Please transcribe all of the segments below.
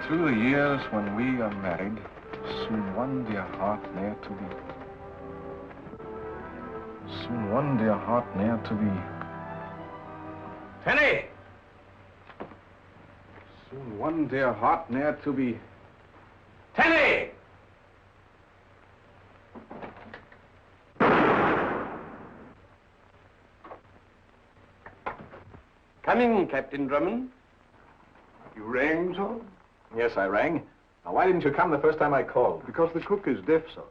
through the years when we are married, soon one dear heart ne'er to be. Soon one dear heart ne'er to be. Penny! Soon one dear heart ne'er to be. Penny! Coming, Captain Drummond. You rang, sir? Yes, I rang. Now, why didn't you come the first time I called? Because the cook is deaf, sir.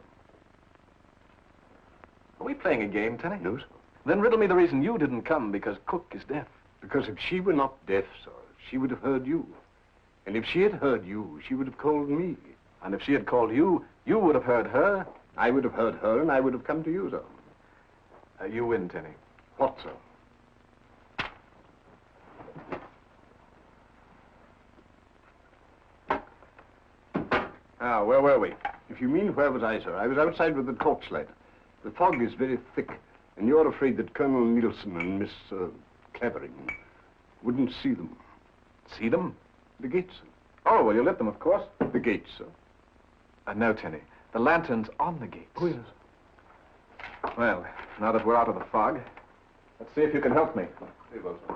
Are we playing a game, Tenny? No, sir. Then riddle me the reason you didn't come, because Cook is deaf. Because if she were not deaf, sir, she would have heard you. And if she had heard you, she would have called me. And if she had called you, you would have heard her. I would have heard her, and I would have come to you, sir. You win, Tenny. What, sir? Now, where were we? If you mean where was I, sir, I was outside with the torchlight. The fog is very thick, and you're afraid that Colonel Nielsen and Miss Clavering wouldn't see them. See them? The gates, sir. Oh, well, you lit them, of course. The gates, sir. No, Tenny. The lantern's on the gates. Oh, yes. Well, now that we're out of the fog, let's see if you can help me. Very well, sir.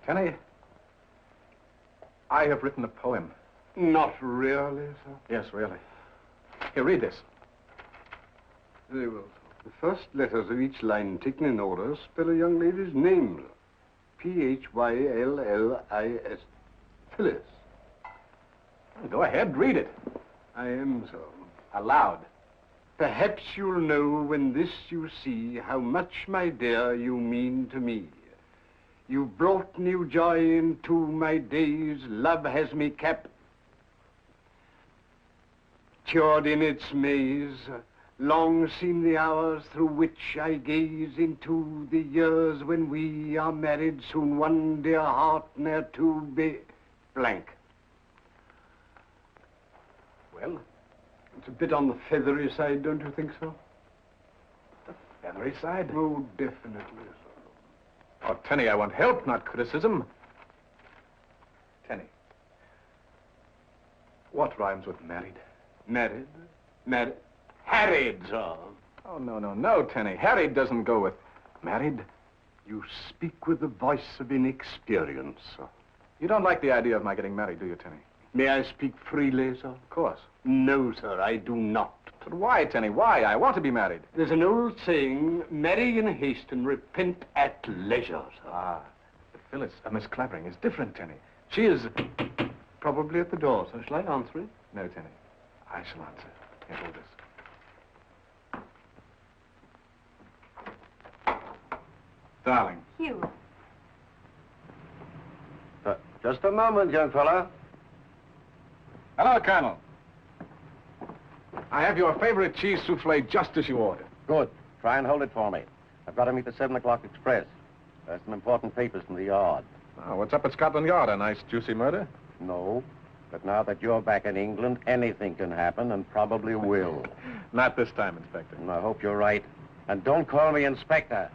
Tenny, I have written a poem. Not really, sir. Yes, really. Here, read this. Very well, sir. The first letters of each line taken in order spell a young lady's name, sir. Phyllis. Phyllis. Well, go ahead, read it. I am, sir. Aloud. Perhaps you'll know when this you see how much, my dear, you mean to me. You brought new joy into my days. Love has me captured in its maze. Long seem the hours through which I gaze into the years when we are married. Soon one dear heart ne'er to be blank. Well? It's a bit on the feathery side, don't you think so? The feathery side? Oh, definitely, sir. Oh, Tenny, I want help, not criticism. Tenny. What rhymes with married? Married? Married? Harried, sir. Oh, no, Tenny. Harried doesn't go with married. You speak with the voice of inexperience, sir. You don't like the idea of my getting married, do you, Tenny? May I speak freely, sir? Of course. No, sir, I do not. But why, Tenny? Why? I want to be married. There's an old saying, marry in haste and repent at leisure, sir. Ah, but Phyllis, Miss Clavering is different, Tenny. She is... Probably at the door, sir. Shall I answer it? No, Tenny. I shall answer. Here, hold this. Darling. Hugh. Just a moment, young fella. Hello, Colonel. I have your favorite cheese souffle just as you ordered. Good. Try and hold it for me. I've got to meet the 7 o'clock express. There's some important papers from the yard. Oh, what's up at Scotland Yard? A nice, juicy murder? No. But now that you're back in England, anything can happen, and probably will. Not this time, Inspector. And I hope you're right. And don't call me Inspector.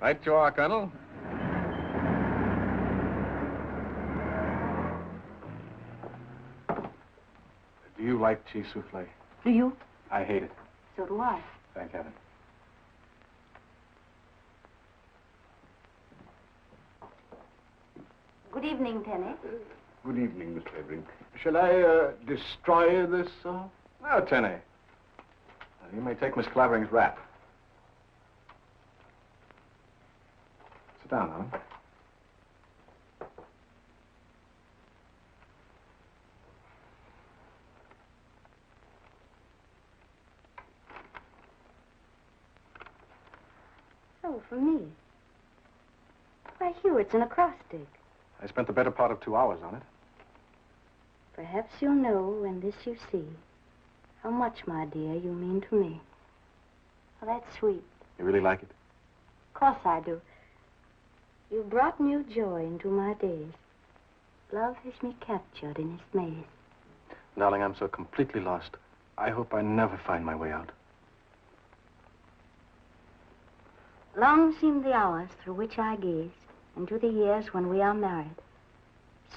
Right you are, Colonel. Do you like cheese souffle? Do you? I hate it. So do I. Thank heaven. Good evening, Tenny. Good evening, Miss Clavering. Shall I destroy this, sir? No, Tenny. You may take Miss Clavering's wrap. Sit down, Helen. Oh, for me. Why, Hugh, it's an acrostic. I spent the better part of 2 hours on it. Perhaps you'll know when this you see how much, my dear, you mean to me. Oh, that's sweet. You really like it? Of course I do. You brought new joy into my days. Love has me captured in its maze. Darling, I'm so completely lost. I hope I never find my way out. Long seem the hours through which I gaze into the years when we are married.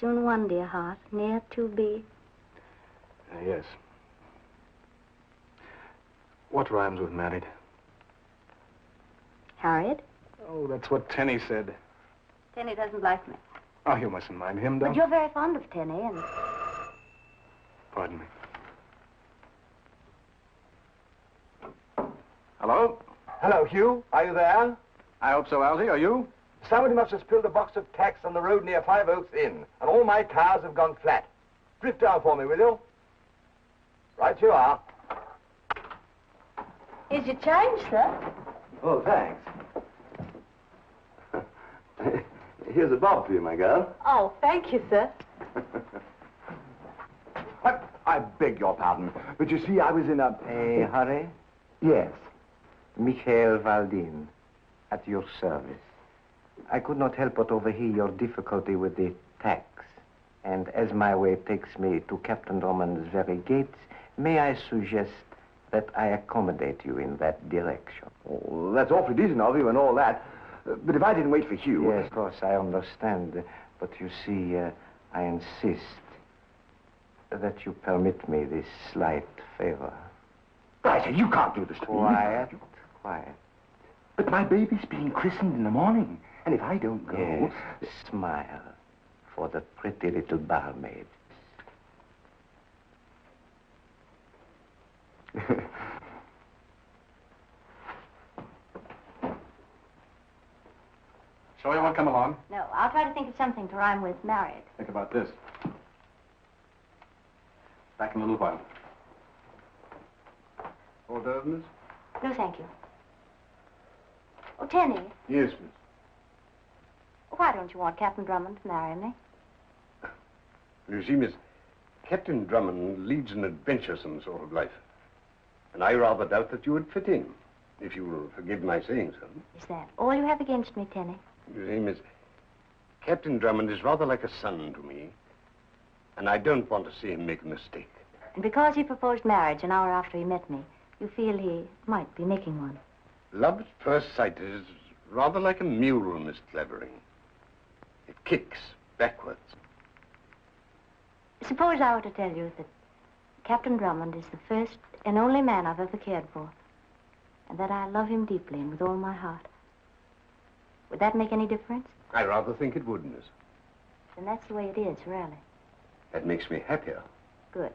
soon one, dear heart, ne'er to be. Yes. What rhymes with married? Harriet? Oh, that's what Tenny said. Tenny doesn't like me. Oh, you mustn't mind him, don't But you're very fond of Tenny, and... Pardon me. Hello? Hello, Hugh. Are you there? I hope so, Algy. Are you? Somebody must have spilled a box of tacks on the road near Five Oaks Inn, and all my tires have gone flat. Drift down for me, will you? Right you are. Is your change, sir? Oh, thanks. Here's a bob for you, my girl. Oh, thank you, sir. I beg your pardon, but you see, I was in a hurry? Yes. McNeile Valdin, at your service. I could not help but overhear your difficulty with the tax. And as my way takes me to Captain Drummond's very gates, may I suggest that I accommodate you in that direction? Oh, that's awfully decent of you and all that. But if I didn't wait for Hugh... Yes, of course, I understand. But you see, I insist that you permit me this slight favor. I say, you can't do this to me. Quiet, quiet. But my baby's being christened in the morning. And if I don't go... Yes, smile for the pretty little barmaid. Shall we all come along? No, I'll try to think of something to rhyme with married. Think about this. Back in a little while. Hors d'oeuvres, miss? No, thank you. Oh, Tenny, Yes, miss. why don't you want Captain Drummond to marry me? You see, miss, Captain Drummond leads an adventuresome sort of life. And I rather doubt that you would fit in, if you will forgive my saying so. Is that all you have against me, Tenny? You see, miss, Captain Drummond is rather like a son to me. And I don't want to see him make a mistake. And because he proposed marriage an hour after he met me, you feel he might be making one. Love at first sight is rather like a mule, Miss Clavering. It kicks backwards. Suppose I were to tell you that Captain Drummond is the first and only man I've ever cared for, and that I love him deeply and with all my heart. Would that make any difference? I rather think it would, miss. Then that's the way it is, really. That makes me happier. Good.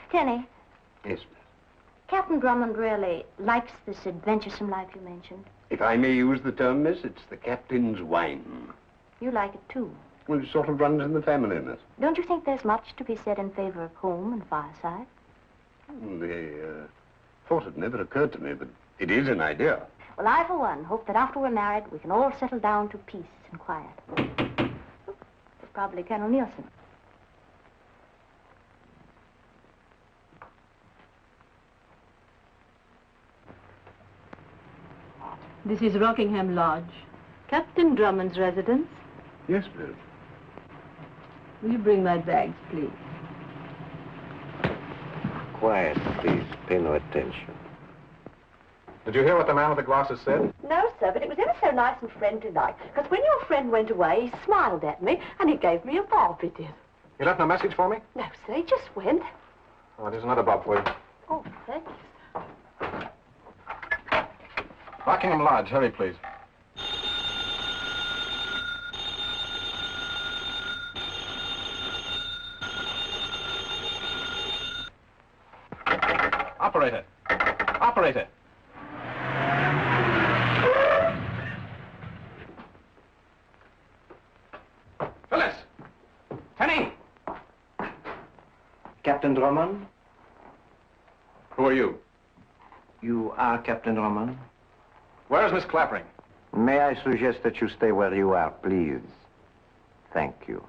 Tenny, Yes, miss. Captain Drummond really likes this adventuresome life you mentioned. If I may use the term, miss, it's the captain's wine. You like it, too. Well, it sort of runs in the family, miss. Don't you think there's much to be said in favor of home and fireside? The thought had never occurred to me, but it is an idea. Well, I, for one, hope that after we're married, we can all settle down to peace and quiet. It's probably Colonel Nielsen. This is Rockingham Lodge. Captain Drummond's residence. Yes, miss. Will you bring my bags, please? Quiet, please. Pay no attention. Did you hear what the man with the glasses said? No, sir, but it was ever so nice and friendly-like. Because when your friend went away, he smiled at me, and he gave me a bob, he did. You left no message for me? No, sir, he just went. Oh, there's another bob for you. Oh, thank you. Rockingham Lodge. Hurry, please. Operator. Operator. Phyllis! Tenny! Captain Drummond? Who are you? You are Captain Drummond? Where is Miss Clavering? May I suggest that you stay where you are, please? Thank you.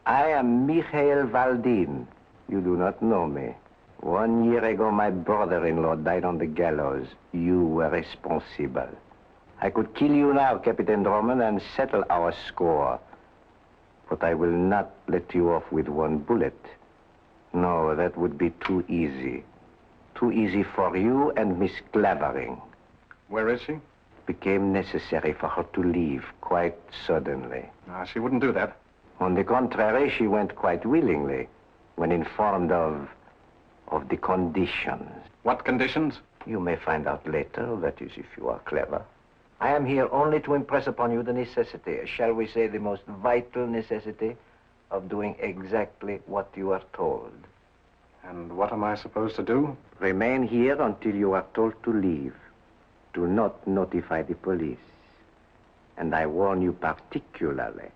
I am McNeile Valdin. You do not know me. 1 year ago, my brother-in-law died on the gallows. You were responsible. I could kill you now, Captain Drummond, and settle our score. But I will not let you off with one bullet. No, that would be too easy. Too easy for you and Miss Clavering. Where is she? Became necessary for her to leave quite suddenly. No, she wouldn't do that. On the contrary, she went quite willingly when informed of the conditions. What conditions? You may find out later, that is, if you are clever. I am here only to impress upon you the necessity, shall we say the most vital necessity, of doing exactly what you are told. And what am I supposed to do? Remain here until you are told to leave. Do not notify the police. And I warn you particularly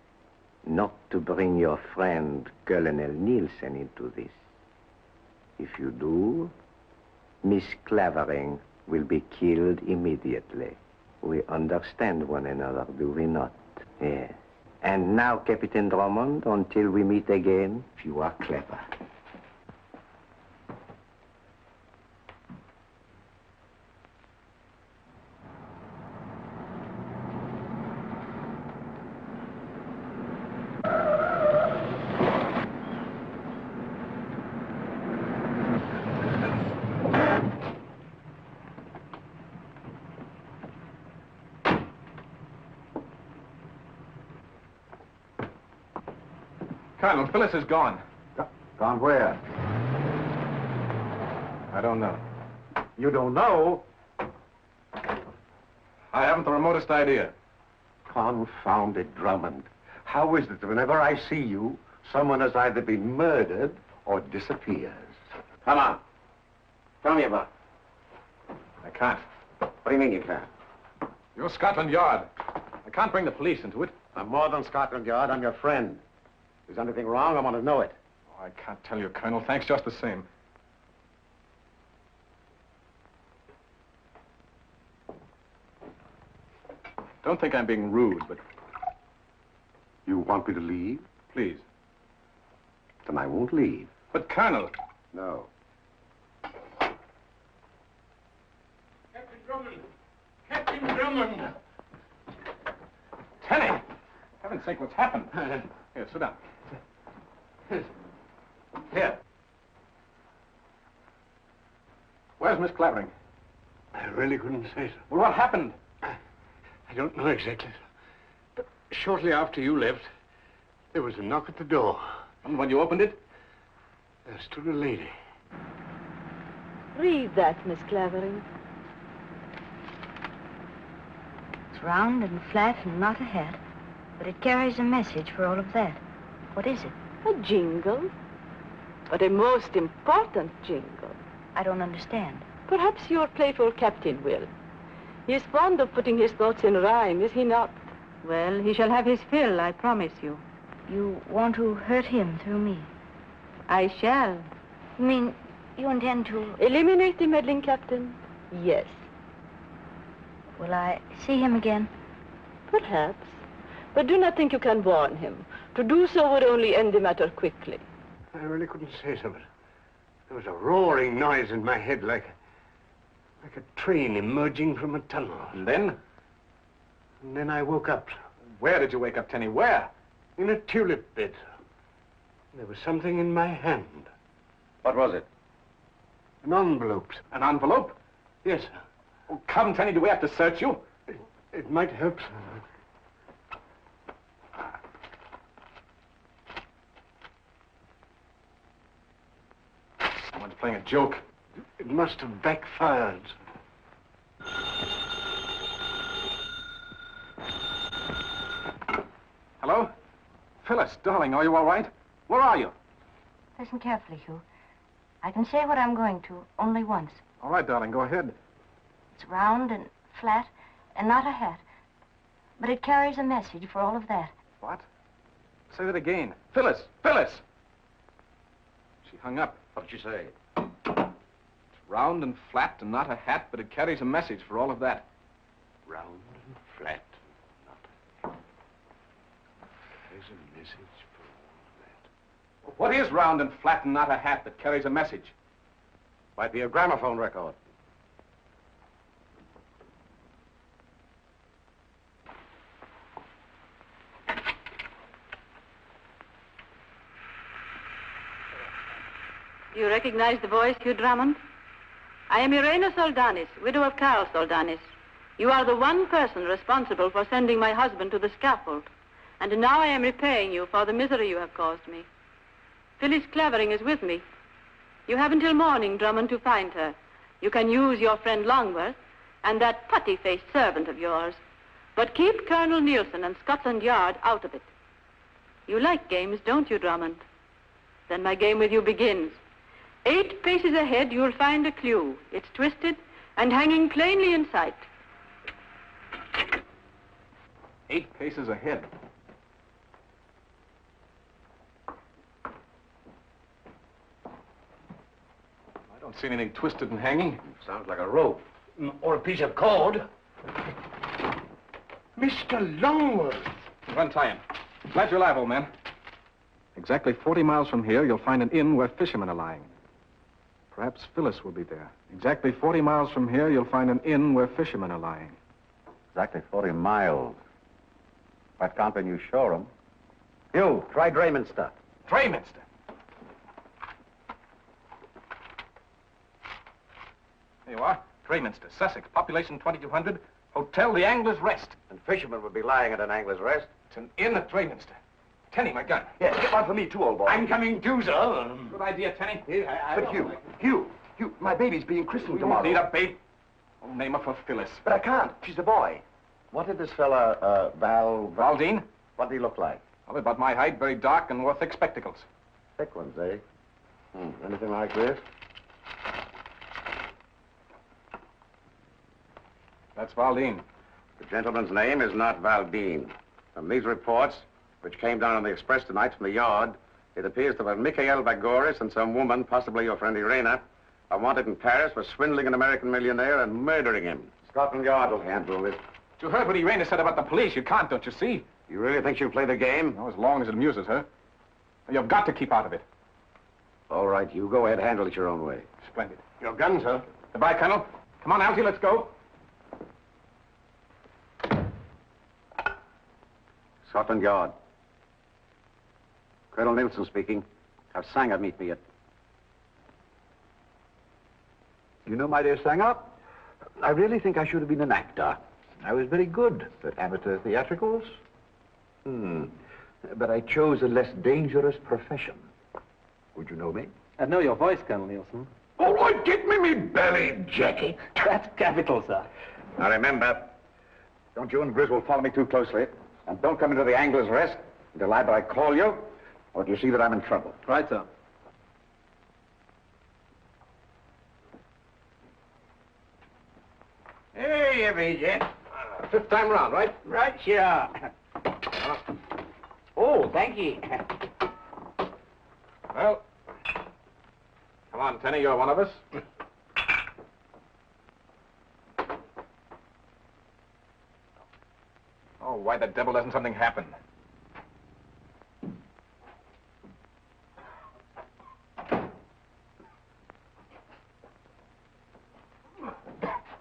not to bring your friend Colonel Nielsen into this. If you do, Miss Clavering will be killed immediately. We understand one another, do we not? Yes. And now, Captain Drummond, until we meet again, if you are clever. Colonel, Phyllis is gone. Gone where? I don't know. You don't know? I haven't the remotest idea. Confounded Drummond. How is it that whenever I see you, someone has either been murdered or disappears? Come on. Tell me about it. I can't. What do you mean you can't? You're Scotland Yard. I can't bring the police into it. I'm more than Scotland Yard. I'm your friend. If there's anything wrong, I want to know it. Oh, I can't tell you, Colonel. Thanks just the same. Don't think I'm being rude, but You want me to leave? please. Then I won't leave. But, Colonel... No. Captain Drummond! Captain Drummond! Tenny! Heaven's sake, what's happened? Here, sit down. Here. Where's Miss Clavering? I really couldn't say so. Well, what happened? I don't know exactly. But shortly after you left, there was a knock at the door. And when you opened it? There stood a lady. Read that, Miss Clavering. It's round and flat and not a hat, but it carries a message for all of that. What is it? A jingle. But a most important jingle. I don't understand. Perhaps your playful captain will. He is fond of putting his thoughts in rhyme, is he not? Well, he shall have his fill, I promise you. You want to hurt him through me? I shall. You mean you intend to... Eliminate the meddling captain? Yes. Will I see him again? Perhaps. But do not think you can warn him. To do so would only end the matter quickly. I really couldn't say so, but there was a roaring noise in my head like a train emerging from a tunnel. And then? And then I woke up Where did you wake up, Tenny? Where? in a tulip bed. There was something in my hand. What was it? An envelope. An envelope? Yes, sir. Oh, come, Tenny, do we have to search you? It might help, sir. Someone's playing a joke. It must have backfired. Hello? Phyllis, darling, are you all right? Where are you? Listen carefully, Hugh. I can say what I'm going to, only once. All right, darling, go ahead. It's round and flat and not a hat, but it carries a message for all of that. What? Say that again. Phyllis! Phyllis! She hung up. What did you say? It's round and flat and not a hat, but it carries a message for all of that. Round and flat. Not. There's a message for all of that. What is round and flat and not a hat that carries a message? Might be a gramophone record. You recognize the voice, Hugh Drummond? I am Irena Soldanis, widow of Carl Soldanis. You are the one person responsible for sending my husband to the scaffold. And now I am repaying you for the misery you have caused me. Phyllis Clavering is with me. You have until morning, Drummond, to find her. You can use your friend Longworth and that putty-faced servant of yours. But keep Colonel Nielsen and Scotland Yard out of it. You like games, don't you, Drummond? Then my game with you begins. 8 paces ahead, you'll find a clue. It's twisted and hanging plainly in sight. 8 paces ahead. I don't see anything twisted and hanging. Sounds like a rope. Or a piece of cord. Mr. Longworth. Untie him. Glad you're alive, old man. Exactly 40 miles from here, you'll find an inn where fishermen are lying. Perhaps Phyllis will be there. Exactly 40 miles from here, you'll find an inn where fishermen are lying. Exactly 40 miles. But can't when you show 'em. You, try Drayminster. Drayminster. There you are. Drayminster, Sussex. Population 2,200. Hotel The Angler's Rest. And fishermen would be lying at an angler's rest. It's an inn at Drayminster. Tenny, my gun. Yes, get one for me too, old boy. I'm coming too, sir. Good idea, Tenny. But Hugh, my baby's being christened tomorrow. Need a babe? Oh, name her for Phyllis. But I can't. She's a boy. What did this fella, Valdine? What did he look like? Well, about my height, very dark, and wore thick spectacles. Thick ones, eh? Anything like this? That's Valdine. The gentleman's name is not Valdine. From these reports, which came down on the express tonight from the yard, it appears that Mikhail Vagoris and some woman, possibly your friend Irena, are wanted in Paris for swindling an American millionaire and murdering him. Scotland Yard will handle this. You heard what Irena said about the police. You can't, don't you see? You really think she'll play the game? No, as long as it amuses her. You've got to keep out of it. All right, you go ahead, handle it your own way. Splendid. Your gun, sir. Goodbye, Colonel. Come on, Alfie, let's go. Scotland Yard. Colonel Nielsen speaking. Have Sanger meet me at... You know, my dear Sanger, I really think I should have been an actor. I was very good at amateur theatricals. But I chose a less dangerous profession. Would you know me? I know your voice, Colonel Nielsen. All right, get me belly jacket. That's capital, sir. Now remember, don't you and Griswold follow me too closely. And don't come into the Angler's Rest until either I call you or you see that I'm in trouble. Right, sir. Hey, everything. 5th time round, right? Right, sure. Oh, thank you. Well, come on, Tenny, you're one of us. Oh, why the devil doesn't something happen?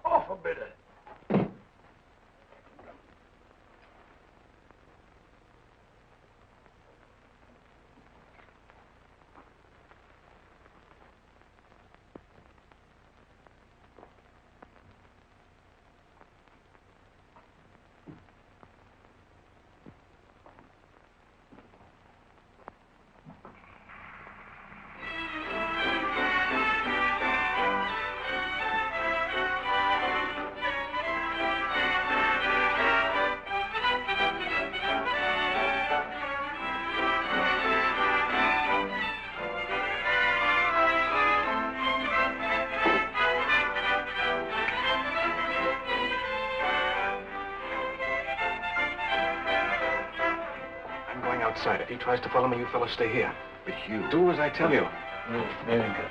Off a bit. Outside. If he tries to follow me, you fellas stay here. But you... Do as I tell you. Very good.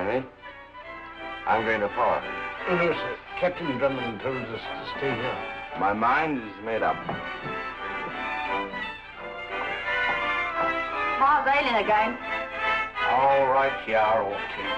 Stanley. I'm going to follow him. Oh, no, sir. Captain Drummond told us to stay here. My mind is made up. How's Aileen again? All right, you are, old Tim.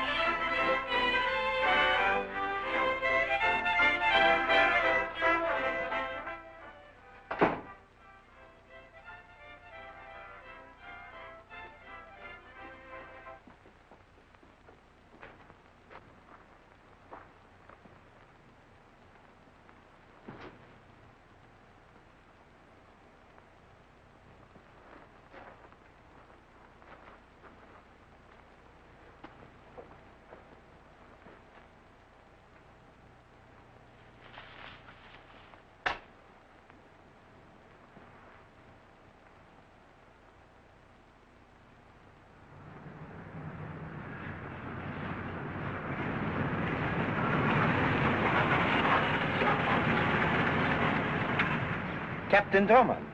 Captain Drummond,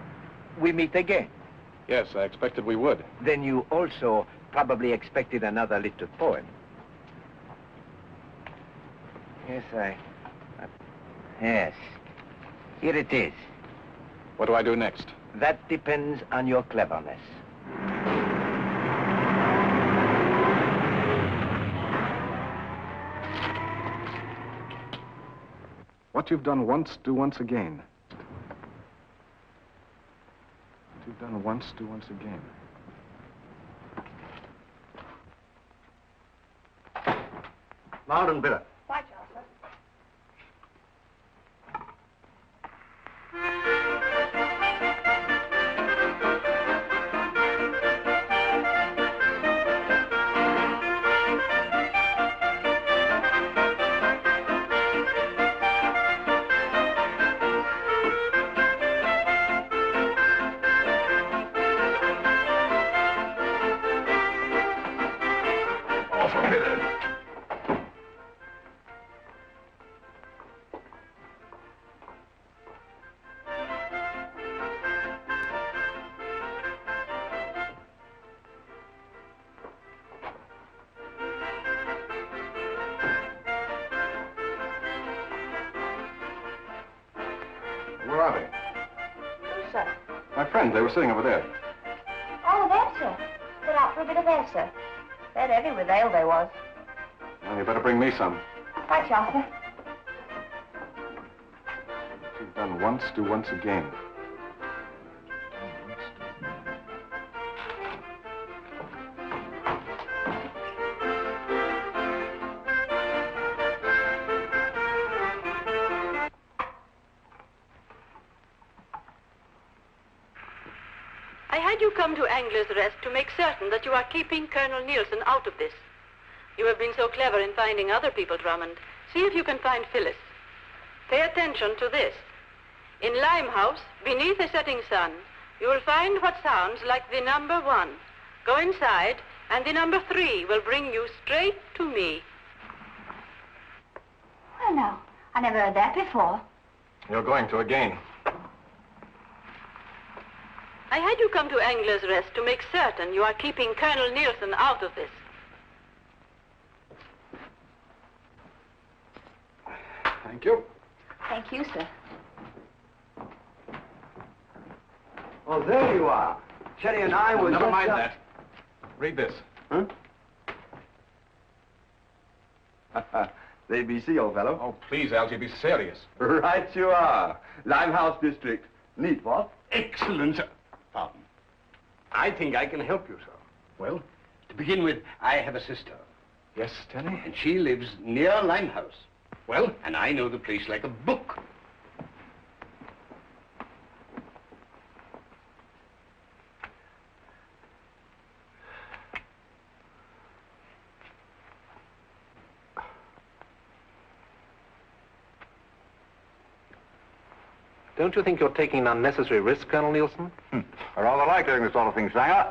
we meet again. Yes, I expected we would. Then you also probably expected another little poem. Yes, Yes. Here it is. What do I do next? That depends on your cleverness. What you've done once, do once again. What you've done once, do once again. Loud and bitter. Right, Arthur. Where are they? Who, sir? My friends, they were sitting over there. Oh, them, sir. They're out for a bit of air, sir. They're heavy with ale, they was. Well, you better bring me some. Right, Arthur. What you've done once, do once again. I had you come to Angler's Rest to make certain that you are keeping Colonel Nielsen out of this. You have been so clever in finding other people, Drummond. See if you can find Phyllis. Pay attention to this. In Limehouse, beneath a setting sun, you will find what sounds like the number 1. Go inside, and the number 3 will bring you straight to me. Well, no. I never heard that before. You're going to again. I had you come to Angler's Rest to make certain you are keeping Colonel Nielsen out of this. Thank you. Thank you, sir. Oh, there you are. Sherry and I was... Never just mind up- that. Read this. Huh? The ABC, old fellow. Oh, please, Algy, be serious. Right you are. Limehouse District. Neat, what? Excellent, sir. Pardon. I think I can help you, sir. Well, to begin with, I have a sister, Yes, Stanley? and she lives near Limehouse. Well, and I know the place like a book. Don't you think you're taking an unnecessary risk, Colonel Nielsen? I rather like doing this sort of thing, Sanger.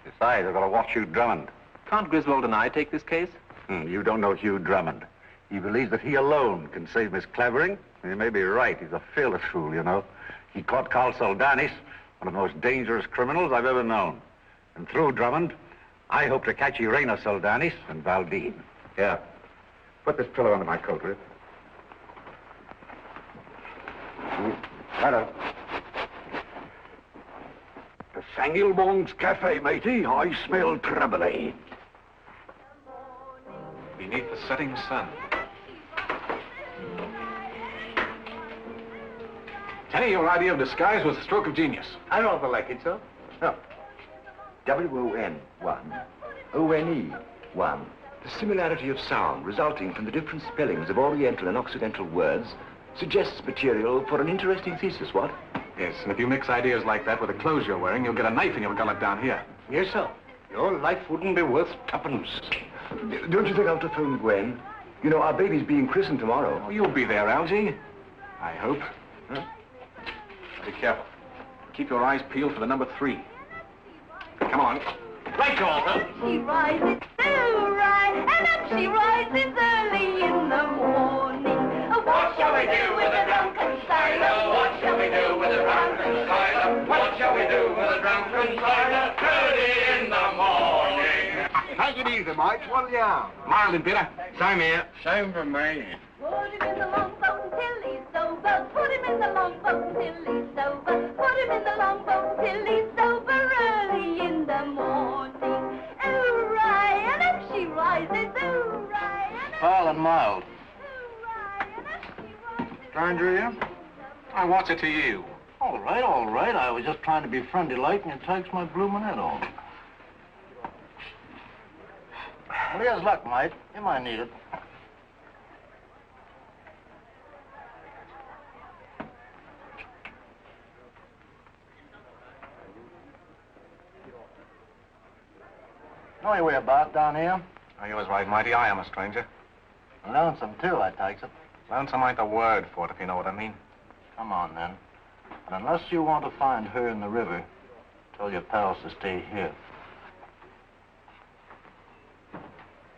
Besides, I've got to watch Hugh Drummond. Can't Griswold and I take this case? You don't know Hugh Drummond. He believes that he alone can save Miss Clavering. He may be right. He's a fearless fool, you know. He caught Carl Saldanis, one of the most dangerous criminals I've ever known. And through Drummond, I hope to catch Irena Saldanis and Valdine. Here. Put this pillow under my coat, will you? Hello. The Sangilbong's Cafe, matey. I smell trouble, eh? Beneath the setting sun. Tenny, your idea of disguise was a stroke of genius. I rather like it, sir. No. W-O-N, 1. O-N-E, 1. The similarity of sound resulting from the different spellings of Oriental and Occidental words suggests material for an interesting thesis, what? Yes, and if you mix ideas like that with the clothes you're wearing, you'll get a knife in your gullet down here. Yes, sir. Your life wouldn't be worth tuppence. Don't you think I'll telephone Gwen? You know, our baby's being christened tomorrow. Oh, you'll be there, Algy. I hope. Huh? Be careful. Keep your eyes peeled for the number 3. Come on. Right, Walter. She rises so right, and up she rises early in the morning. What shall we do with a drunken sailor? What shall we do with a drunken sailor? What shall we do with a drunken sailor? Early in the morning. Take it easy, mate. What'll you have? Mild and bitter. Same here. Same for me. Put him in the longboat till he's sober. Put him in the longboat till he's sober. Put him in the longboat till he's sober early in the morning. Hooray, and up she rises. Hooray, and up Foul and mild. hooray, and up she rises. Stranger, you? I what's it to you? All right, all right. I was just trying to be friendly-like, and it takes my bloomin' head off. Well, here's luck, mate. You might need it. Know your way about down here? Oh, you was right, Mighty. I am a stranger. Lonesome, too, I takes it. Lonesome ain't the word for it, if you know what I mean. Come on, then. And unless you want to find her in the river, tell your pals to stay here.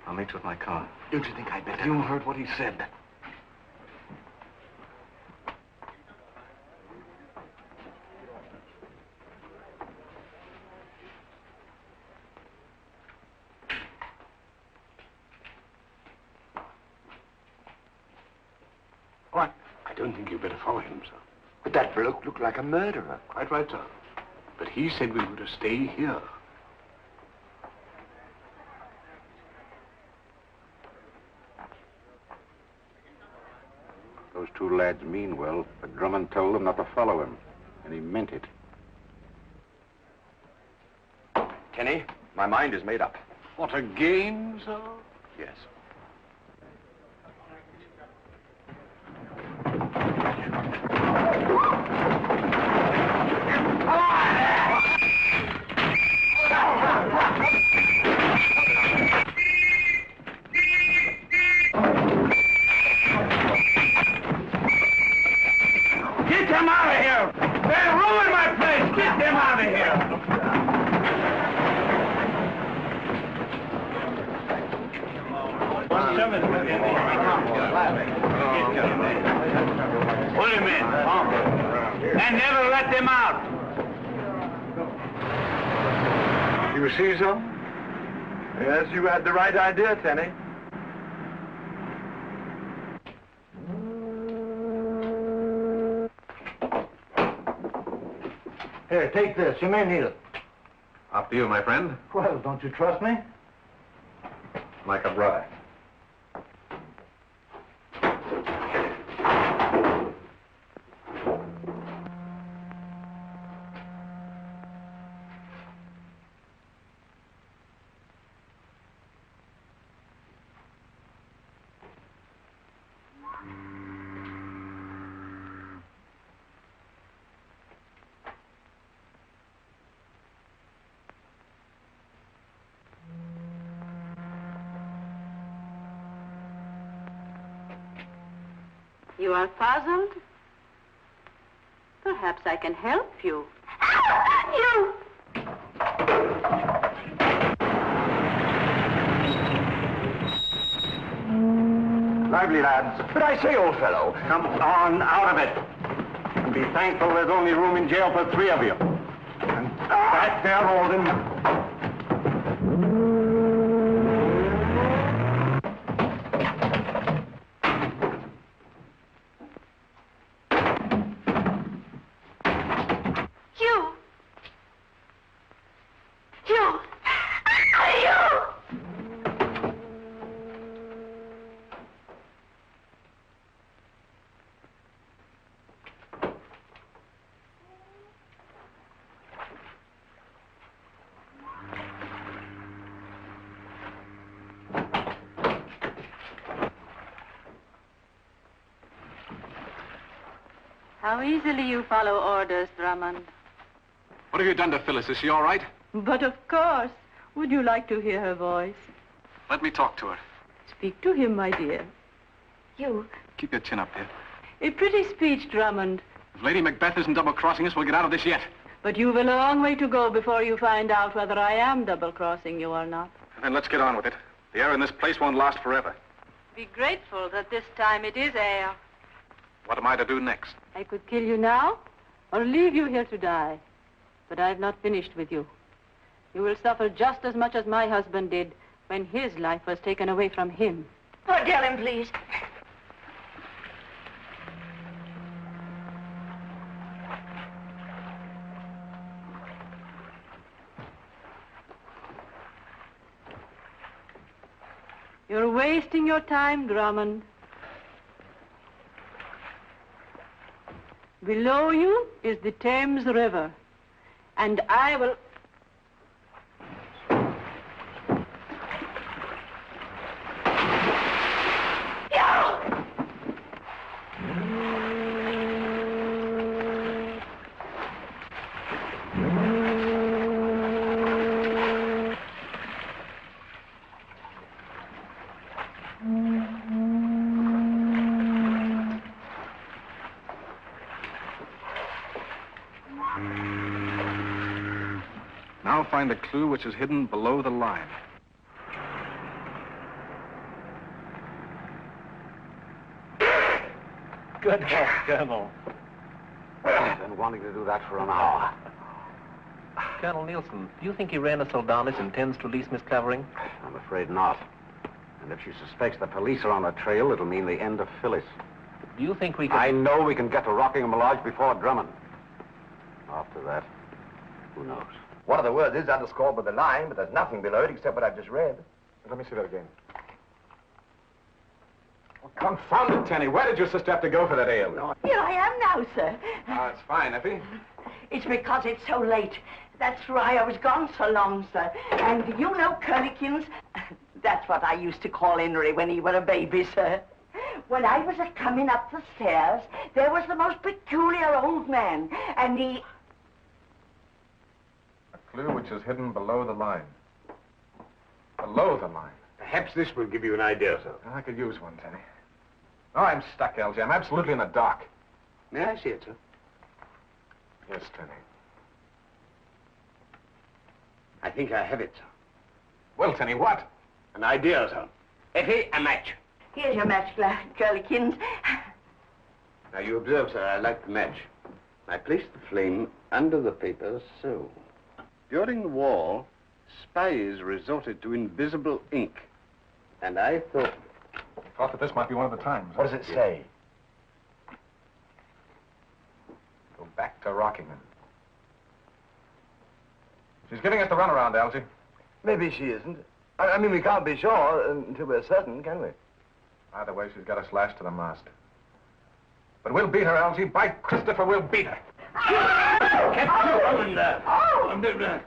I'll meet you at my car. Don't you think I'd better? You heard what he said. What? I don't think you'd better follow him, sir. But that bloke looked like a murderer. Quite right, sir. But he said we were to stay here. Those two lads mean well, but Drummond told them not to follow him, and he meant it. Kenny, my mind is made up. What a game, sir? Yes. Get them out of here! They'll ruin my place! Get them out of here! Put him in. And never let them out. You see so? Yes, you had the right idea, Tenny. Here, take this. You may need it. Up to you, my friend. Well, don't you trust me? Like a brother. You are puzzled? Perhaps I can help you. You! Lively, lads. But I say, old fellow. Come on, out of it. And be thankful there's only room in jail for 3 of you. And back there, Alden. How easily you follow orders, Drummond. What have you done to Phyllis? Is she all right? But of course. Would you like to hear her voice? Let me talk to her. Speak to him, my dear. You. Keep your chin up, dear. A pretty speech, Drummond. If Lady Macbeth isn't double-crossing us, we'll get out of this yet. But you've a long way to go before you find out whether I am double-crossing you or not. Then let's get on with it. The air in this place won't last forever. Be grateful that this time it is air. What am I to do next? I could kill you now or leave you here to die. But I've not finished with you. You will suffer just as much as my husband did when his life was taken away from him. Oh, tell him, please. You're wasting your time, Drummond. Below you is the Thames River, and I will... Now find a clue which is hidden below the line. Good help, Colonel. I've been wanting to do that for an hour. Colonel Nielsen, do you think Irena Soldanis intends to release Miss Clavering? I'm afraid not. And if she suspects the police are on her trail, it'll mean the end of Phyllis. Do you think we can... I know we can get to Rockingham Lodge before Drummond. After that, who knows? One of the words is underscored by the line, but there's nothing below it except what I've just read. Let me see that again. Oh, confound it, Tenny. Where did your sister have to go for that ale? Here I am now, sir. It's fine, Effie. It's because it's so late. That's why I was gone so long, sir. And you know Curlikins? That's what I used to call Henry when he was a baby, sir. When I was coming up the stairs, there was the most peculiar old man, and he... A clue which is hidden below the line. Below the line. Perhaps this will give you an idea, sir. I could use one, Tenny. Oh, I'm stuck, Algy. I'm absolutely in the dark. May I see it, sir? Yes, Tenny. I think I have it, sir. Well, Tenny, what? An idea, sir. Effie, a match. Here's your match, Curlikins. Now, you observe, sir, I light the match. I place the flame under the paper, so. During the war, spies resorted to invisible ink. And I thought... Thought that this might be one of the times. What does it say? Go back to Rockingham. She's giving us the runaround, Algy. Maybe she isn't. I mean, we can't be sure until we're certain, can we? Either way, she's got us lashed to the mast. But we'll beat her, Algy. By Christopher, we'll beat her. Captain Drummond!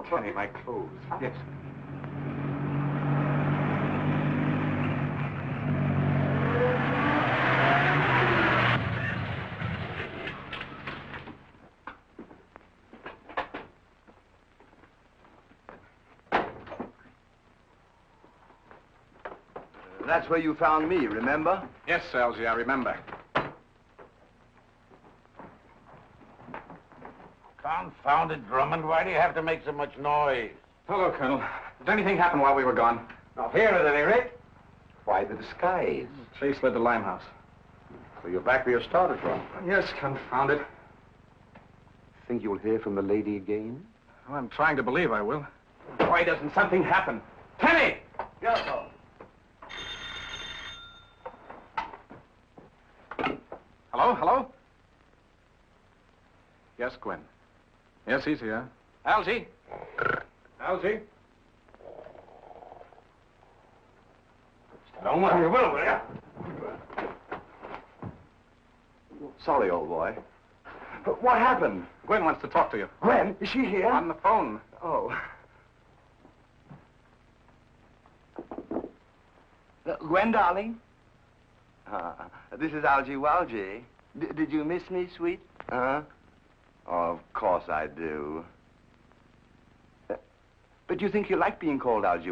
Tenny, my clothes. Yes. That's where you found me, remember? Yes, Algy, I remember. Confound it, Drummond. Why do you have to make so much noise? Hello, Colonel. Did anything happen while we were gone? Not here, at any rate. Why the disguise? Chase led to Limehouse. So you're back where you started from. Yes, confound it. Think you'll hear from the lady again? Well, I'm trying to believe I will. Why doesn't something happen? Tenny! Yes, sir. Hello? Hello? Yes, Gwen. Yes, he's here. Algy? Algy? Don't want you will you? Sorry, old boy. But what happened? Gwen wants to talk to you. Gwen, is she here? On the phone. Oh. Gwen, darling? This is Algy Walgy. Did you miss me, sweet? Huh? Oh, of course I do. But you think you like being called Algy?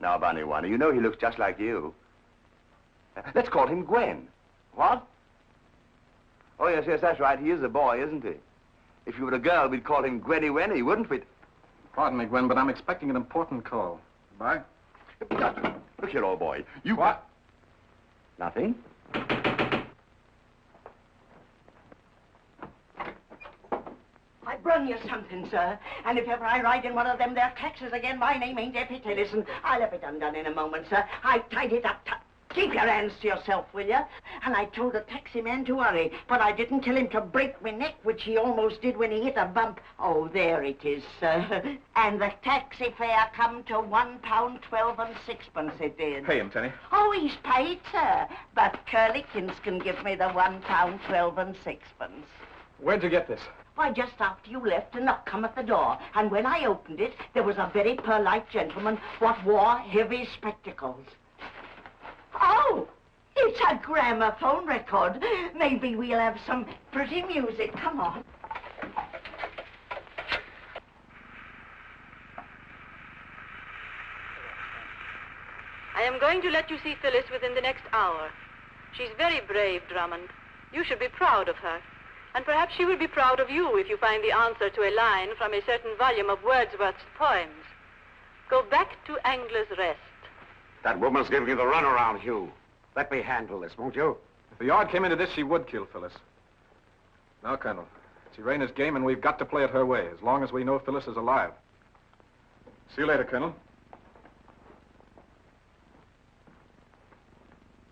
Now, Bunny Wonder, you know he looks just like you. Let's call him Gwen. What? Oh, yes, that's right. He is a boy, isn't he? If you were a girl, we'd call him Gwenny Wenny, wouldn't we? Pardon me, Gwen, but I'm expecting an important call. Goodbye. Look here, old boy. You... What? Nothing. I brung you something, sir. And if ever I ride in one of them there taxis again, my name ain't Deputy. Listen, I'll have it undone in a moment, sir. I tied it up. Keep your hands to yourself, will you? And I told the taxi man to hurry, but I didn't tell him to break my neck, which he almost did when he hit a bump. Oh, there it is, sir. And the taxi fare come to £1.12 it did. Pay him, Tenny. Oh, he's paid, sir. But Curlikins can give me the £1.12 Where'd you get this? Why, just after you left, a knock come at the door. And when I opened it, there was a very polite gentleman what wore heavy spectacles. Oh, it's a gramophone record. Maybe we'll have some pretty music. Come on. I am going to let you see Phyllis within the next hour. She's very brave, Drummond. You should be proud of her. And perhaps she will be proud of you if you find the answer to a line from a certain volume of Wordsworth's poems. Go back to Angler's Rest. That woman's giving you the runaround, Hugh. Let me handle this, won't you? If the yard came into this, she would kill Phyllis. Now, Colonel, it's Irana's game, and we've got to play it her way, as long as we know Phyllis is alive. See you later, Colonel.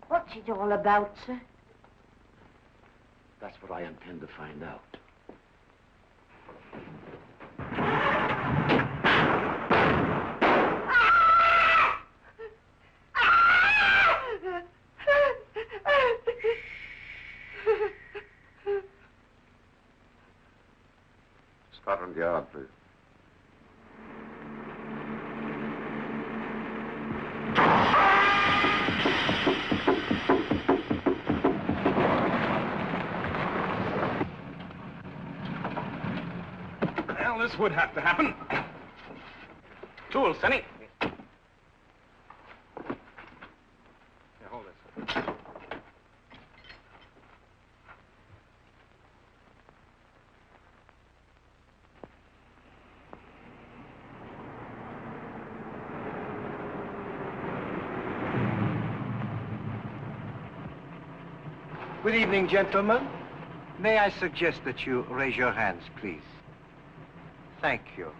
What's it all about, sir? That's what I intend to find out. Scotland Yard, please. Well, this would have to happen. Tools, Senny. Here, hold this. Good evening, gentlemen. May I suggest that you raise your hands, please? Thank you.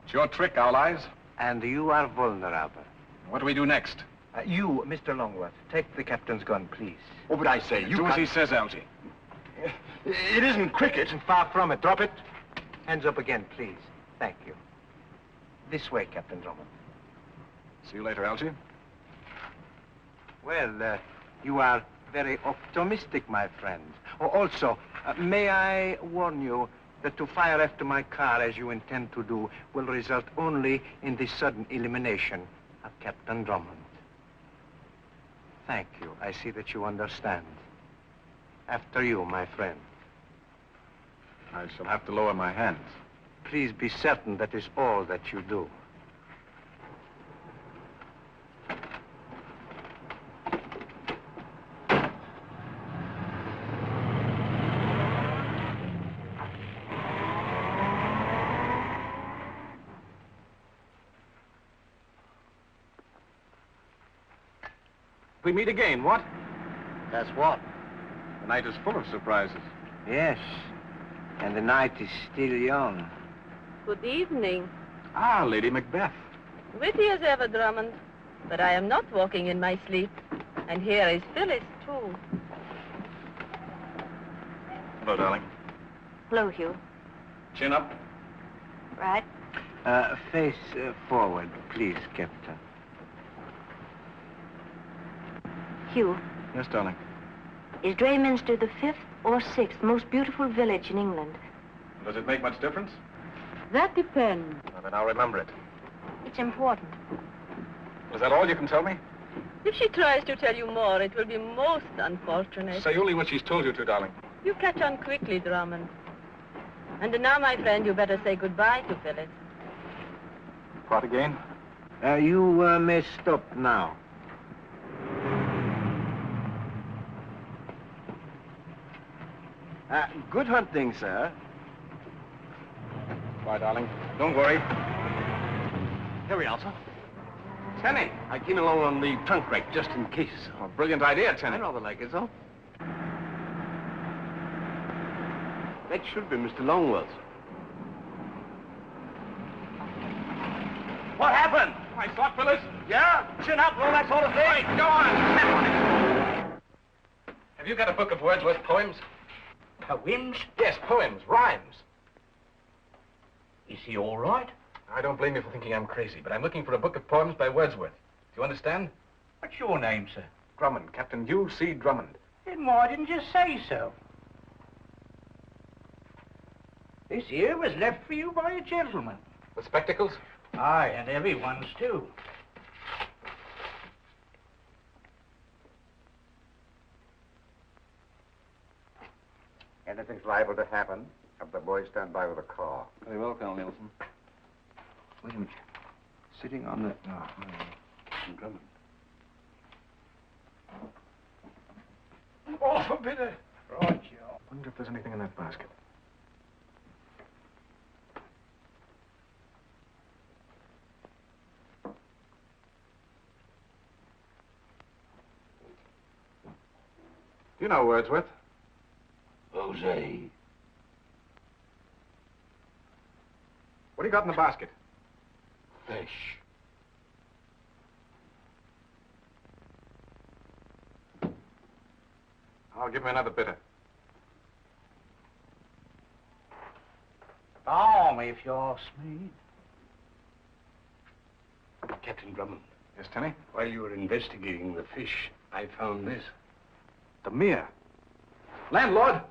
It's your trick, Owl Eyes. And you are vulnerable. What do we do next? You, Mr. Longworth, take the captain's gun, please. Oh, but I say, you Do as he says, Algy. It isn't cricket. Far from it. Drop it. Hands up again, please. Thank you. This way, Captain Drummond. See you later, Algy. Well, you are very optimistic, my friend. Oh, also, may I warn you that to fire after my car, as you intend to do, will result only in the sudden elimination of Captain Drummond. Thank you. I see that you understand. After you, my friend. I shall have to lower my hands. Please be certain that is all that you do. We meet again, what? That's what? The night is full of surprises. Yes. And the night is still young. Good evening. Ah, Lady Macbeth. Witty as ever, Drummond. But I am not walking in my sleep. And here is Phyllis, too. Hello, darling. Hello, Hugh. Chin up. Right. Face forward, please, Captain. Hugh, Yes, darling. is Drayminster the 5th or 6th most beautiful village in England? Does it make much difference? That depends. Well, then I'll remember it. It's important. Is that all you can tell me? If she tries to tell you more, it will be most unfortunate. Say only what she's told you to, darling. You catch on quickly, Drummond. And now, my friend, you better say goodbye to Phyllis. Part again? You may stop now. Good hunting, sir. Bye, darling. Don't worry. Here we are, sir. Tenny, I came along on the trunk rack just in case. Oh, brilliant idea, I Tenny. rather like it, sir. That should be Mr. Longworth. What happened? I thought, Phyllis. Yeah? Chin up and all that sort of thing. Right, go on. Have you got a book of Wordsworth poems? Poems? Yes, poems, rhymes. Is he all right? I don't blame you for thinking I'm crazy, but I'm looking for a book of poems by Wordsworth. Do you understand? What's your name, sir? Drummond, Captain U.C. Drummond. Then why didn't you say so? This here was left for you by a gentleman. The spectacles? Aye, and everyone's too. Anything's liable to happen. Have the boys stand by with a car. Very well, Colonel Nielsen. Wait a minute. Sitting on the... Captain Drummond. Oh, forbidden. Right, Joe. Wonder if there's anything in that basket. Do you know Wordsworth? Jose. What do you got in the basket? Fish. I'll give me another bitter. Balmy, if you ask me. Captain Drummond, Yes, Tenny? while you were investigating the fish, I found this. The mere. Landlord!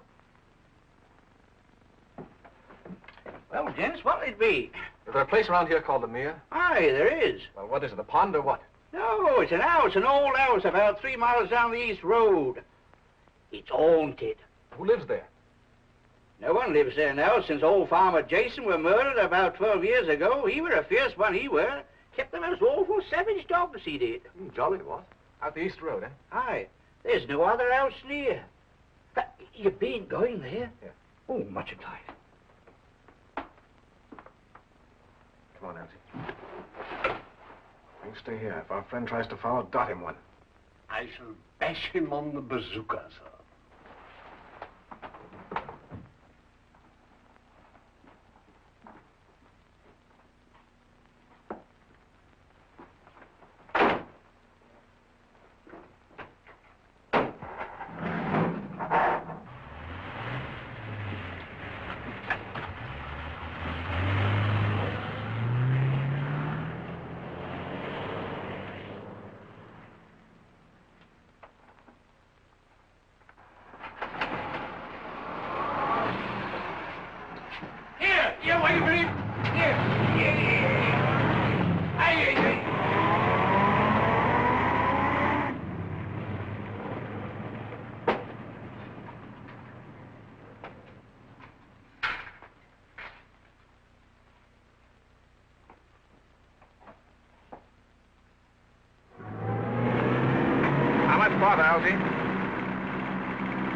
Well, gents, what'll it be? Is there a place around here called the Mere? Aye, there is. Well, what is it, a pond or what? No, it's an house, an old house about 3 miles down the east road. It's haunted. Who lives there? No one lives there now since old Farmer Jason were murdered about 12 years ago. He were a fierce one, he were. Kept the most awful savage dogs, he did. Jolly, what? Out the east road, eh? Aye, there's no other house near. You've been going there? Yeah. Oh, much obliged. Come on, Elsie. You stay here. If our friend tries to follow, dot him one. I shall bash him on the bazooka, sir. Farther, Algy.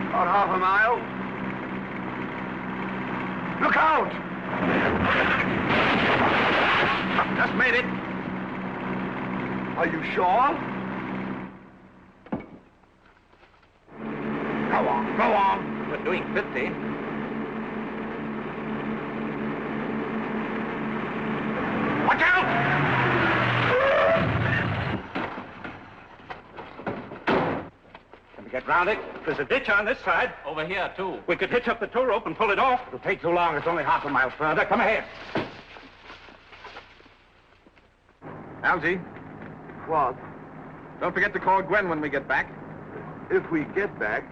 About half a mile. Look out! Just made it. Are you sure? Go on, go on. We're doing 50. Watch out! Get round it. There's a ditch on this side. Over here, too. We could hitch up the tow rope and pull it off. It'll take too long. It's only half a mile further. Come ahead. Algy. What? Don't forget to call Gwen when we get back. If we get back.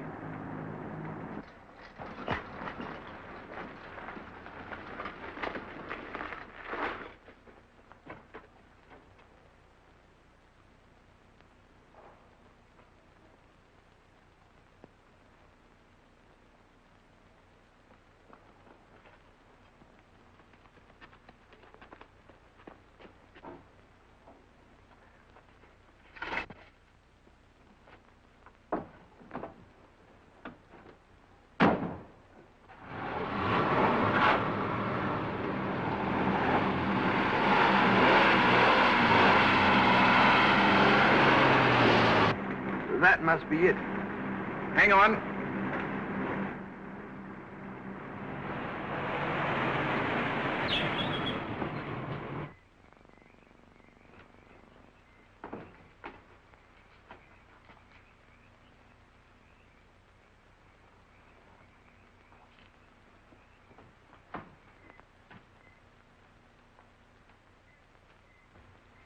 must be it. Hang on.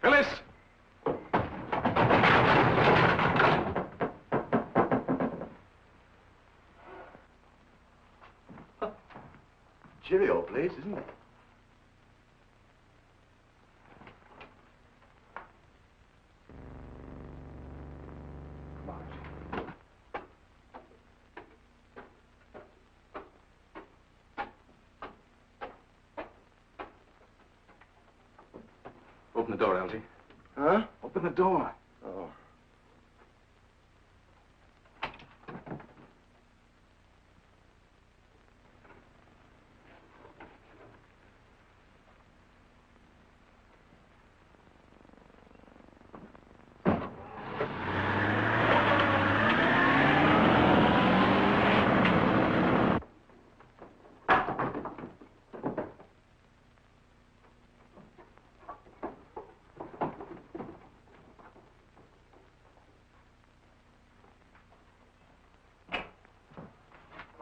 Phyllis! Cheery old place, isn't it? Come on. Open the door, Algie. Huh? Open the door. Oh.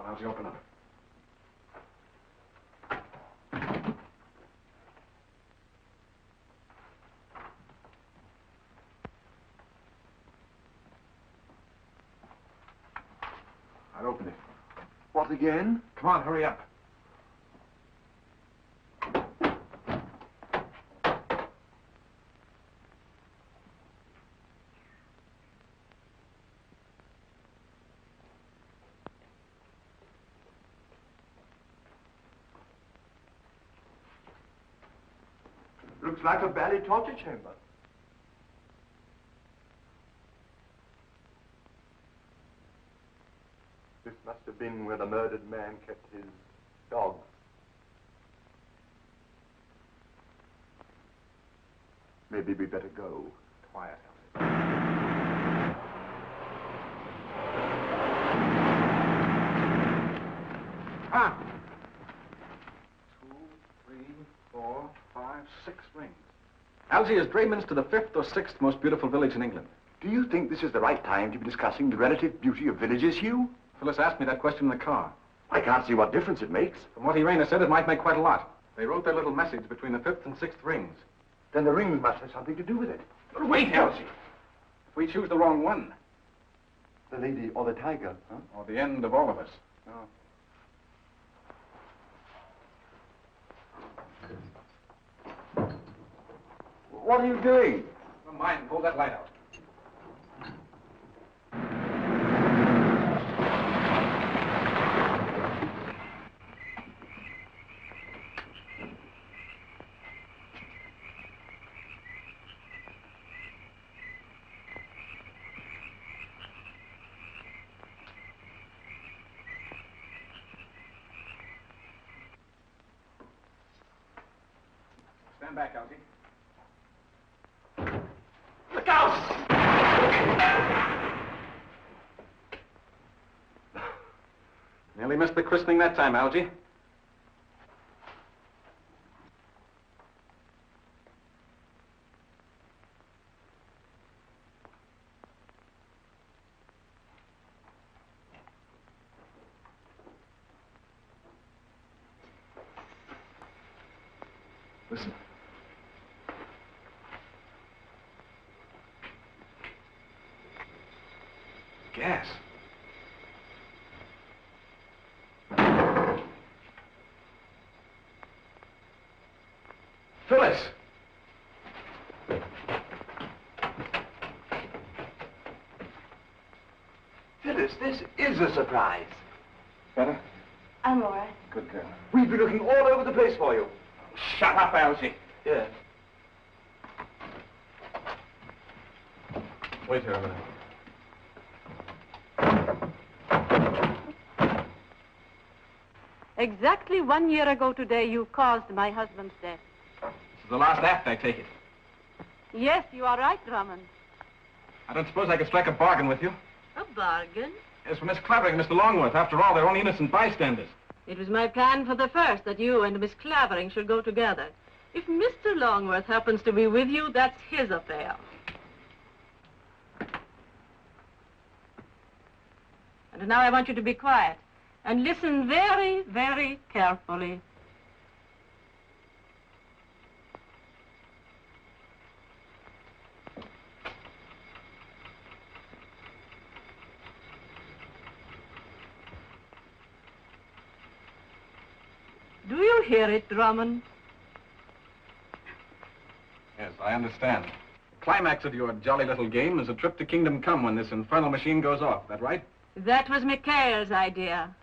Algie, open up. I'll open it. What again? Come on, hurry up. Looks like a bally torture chamber. This must have been where the murdered man kept his dog. Maybe we better go. Quiet, Ah! 2, 3, 4, 5, 6 rings. Algie, is Drayminster the 5th or 6th most beautiful village in England? Do you think this is the right time to be discussing the relative beauty of villages, Hugh? Phyllis asked me that question in the car. I can't see what difference it makes. From what Irena said, it might make quite a lot. They wrote their little message between the 5th and 6th rings. Then the rings must have something to do with it. But wait, Elsie. If we choose the wrong one. The lady or the tiger, huh? Or the end of all of us. No. What are you doing? Never mind, pull that light out. Stand back, Algie. Look out! Nearly missed the christening that time, Algie. Listen. Gas. Phyllis! Phyllis, this is a surprise. Better? I'm all right. Good girl. We've been looking all over the place for you. Shut up, Algie. Yeah. Wait here a minute. Exactly 1 year ago today, you caused my husband's death. This is the last act, I take it. Yes, you are right, Drummond. I don't suppose I could strike a bargain with you. A bargain? Yes, for Miss Clavering and Mr. Longworth. After all, they're only innocent bystanders. It was my plan for the first that you and Miss Clavering should go together. If Mr. Longworth happens to be with you, that's his affair. And now I want you to be quiet and listen very, very carefully. Do you hear it, Drummond? Yes, I understand. The climax of your jolly little game is a trip to Kingdom Come when this infernal machine goes off. That right? That was McNeile's idea.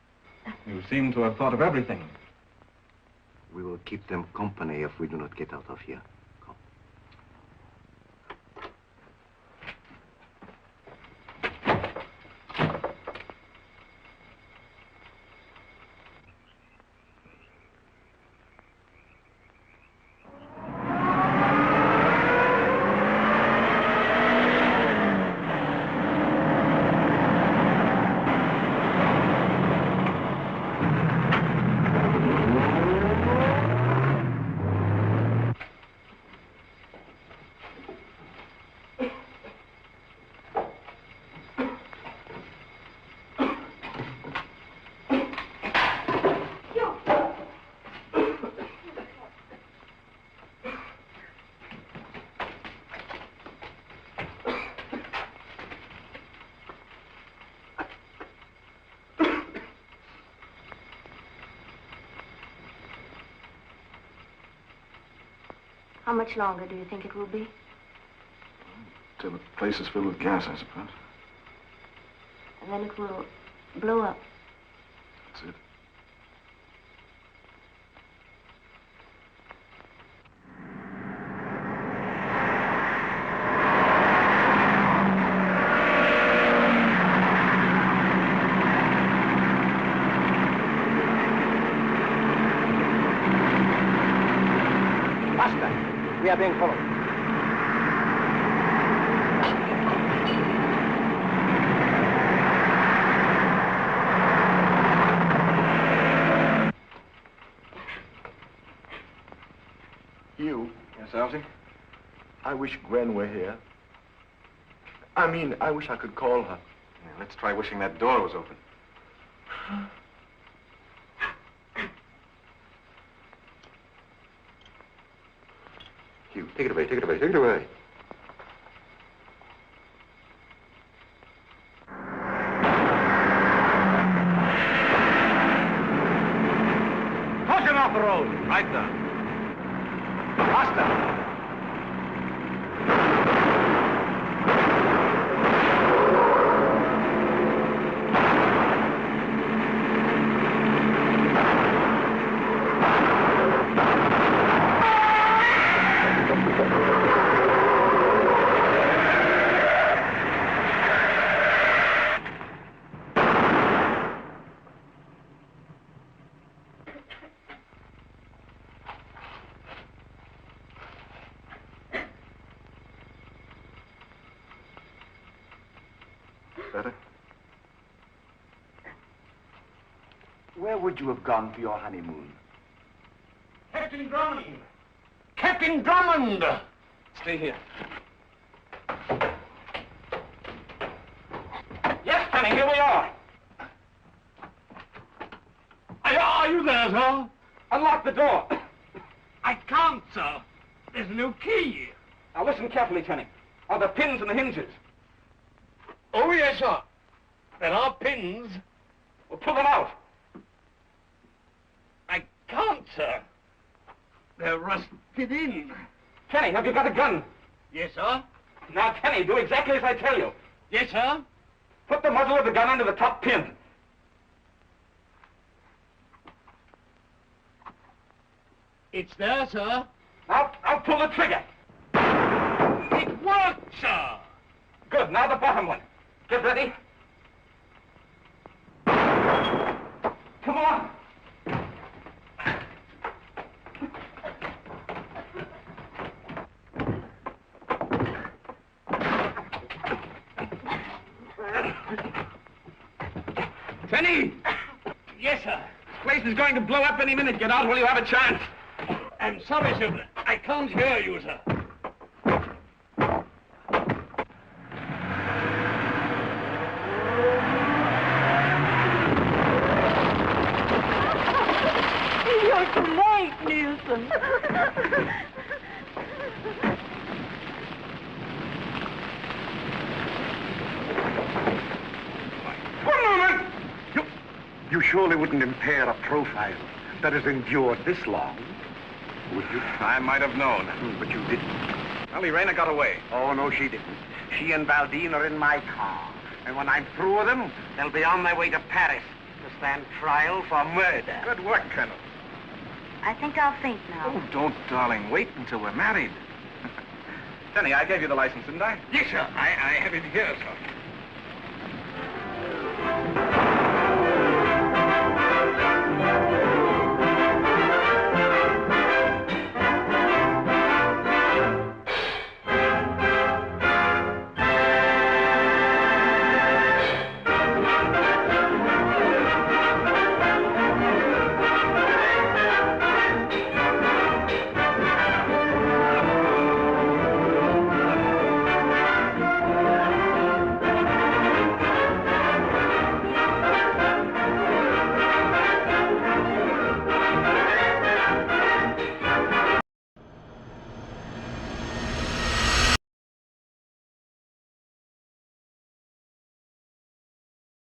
You seem to have thought of everything. We will keep them company if we do not get out of here. Come. How much longer do you think it will be? Till the place is filled with gas, I suppose. And then it will blow up. That's it. We are being followed. You? Yes, Elsie? I wish Gwen were here. I mean, I wish I could call her. Yeah, let's try wishing that door was open. Hugh, take it away, take it away, take it away. Push him off the road. Right there. Faster. Better? Where would you have gone for your honeymoon? Captain Drummond! Captain Drummond! Stay here. Yes, Kenny, here we are. Are you there, sir? Unlock the door. I can't, sir. There's no key. Now listen carefully, Kenny. Are the pins and the hinges? Oh, yes, sir. There are pins. Well, pull them out. I can't, sir. They're rusted in. Kenny, have you got a gun? Yes, sir. Now, Kenny, do exactly as I tell you. Yes, sir. Put the muzzle of the gun under the top pin. It's there, sir. Now pull the trigger. It worked, sir. Good. Now the bottom one. Get ready. Come on. station is going to blow up any minute. Get out while you have a chance. I'm sorry, sir. I can't hear you, sir. You're too late, Nielsen. One moment! You surely wouldn't impair a profile that has endured this long, would you? I might have known. But you didn't. Well, Irena got away. Oh, no, she didn't. She and Valdine are in my car. And when I'm through with them, they'll be on their way to Paris to stand trial for murder. Good work, Colonel. I think I'll faint now. Oh, don't, darling. Wait until we're married. Jenny, I gave you the license, didn't I? Yes, sir. I have it here, sir.